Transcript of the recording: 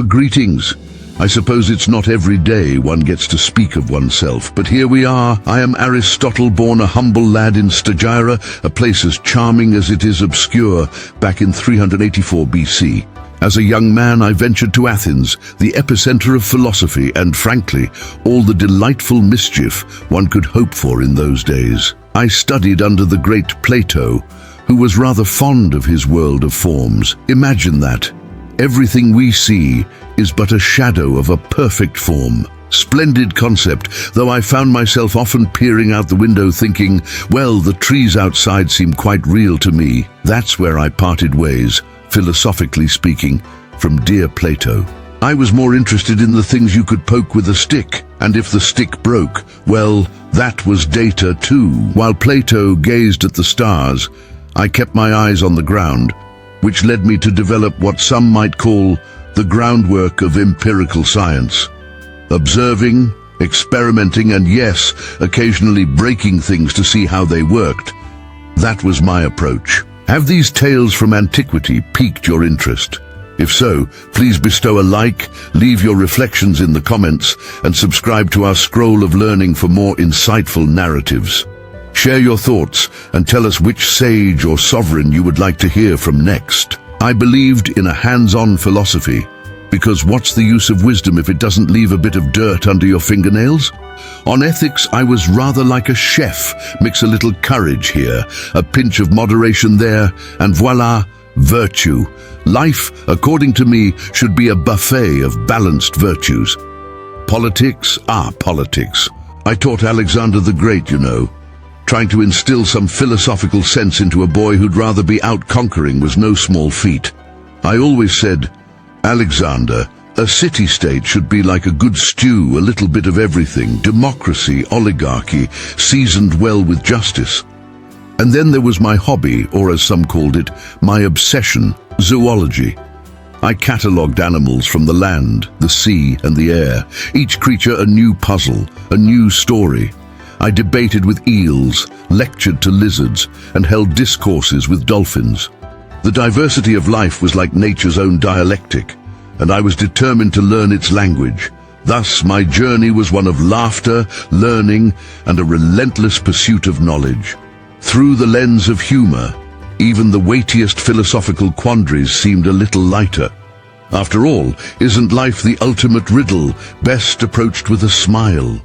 Greetings. I suppose it's not every day one gets to speak of oneself, but here we are. I am Aristotle, born a humble lad in Stagira, a place as charming as it is obscure, back in 384 BC. As a young man, I ventured to Athens, the epicenter of philosophy and, frankly, all the delightful mischief one could hope for in those days. I studied under the great Plato, who was rather fond of his world of forms. Imagine that. Everything we see is but a shadow of a perfect form. Splendid concept, though I found myself often peering out the window thinking, well, the trees outside seem quite real to me. That's where I parted ways, philosophically speaking, from dear Plato. I was more interested in the things you could poke with a stick, and if the stick broke, well, that was data too. While Plato gazed at the stars, I kept my eyes on the ground, which led me to develop what some might call the groundwork of empirical science. Observing, experimenting, and yes, occasionally breaking things to see how they worked. That was my approach. Have these tales from antiquity piqued your interest? If so, please bestow a like, leave your reflections in the comments, and subscribe to our scroll of learning for more insightful narratives. Share your thoughts and tell us which sage or sovereign you would like to hear from next. I believed in a hands-on philosophy, because what's the use of wisdom if it doesn't leave a bit of dirt under your fingernails? On ethics, I was rather like a chef. Mix a little courage here, a pinch of moderation there, and voila, virtue. Life, according to me, should be a buffet of balanced virtues. Politics? Politics. I taught Alexander the Great, you know. Trying to instill some philosophical sense into a boy who'd rather be out conquering was no small feat. I always said, Alexander, a city-state should be like a good stew, a little bit of everything, democracy, oligarchy, seasoned well with justice. And then there was my hobby, or as some called it, my obsession, zoology. I catalogued animals from the land, the sea, and the air, each creature a new puzzle, a new story. I debated with eels, lectured to lizards, and held discourses with dolphins. The diversity of life was like nature's own dialectic, and I was determined to learn its language. Thus, my journey was one of laughter, learning, and a relentless pursuit of knowledge. Through the lens of humor, even the weightiest philosophical quandaries seemed a little lighter. After all, isn't life the ultimate riddle, best approached with a smile?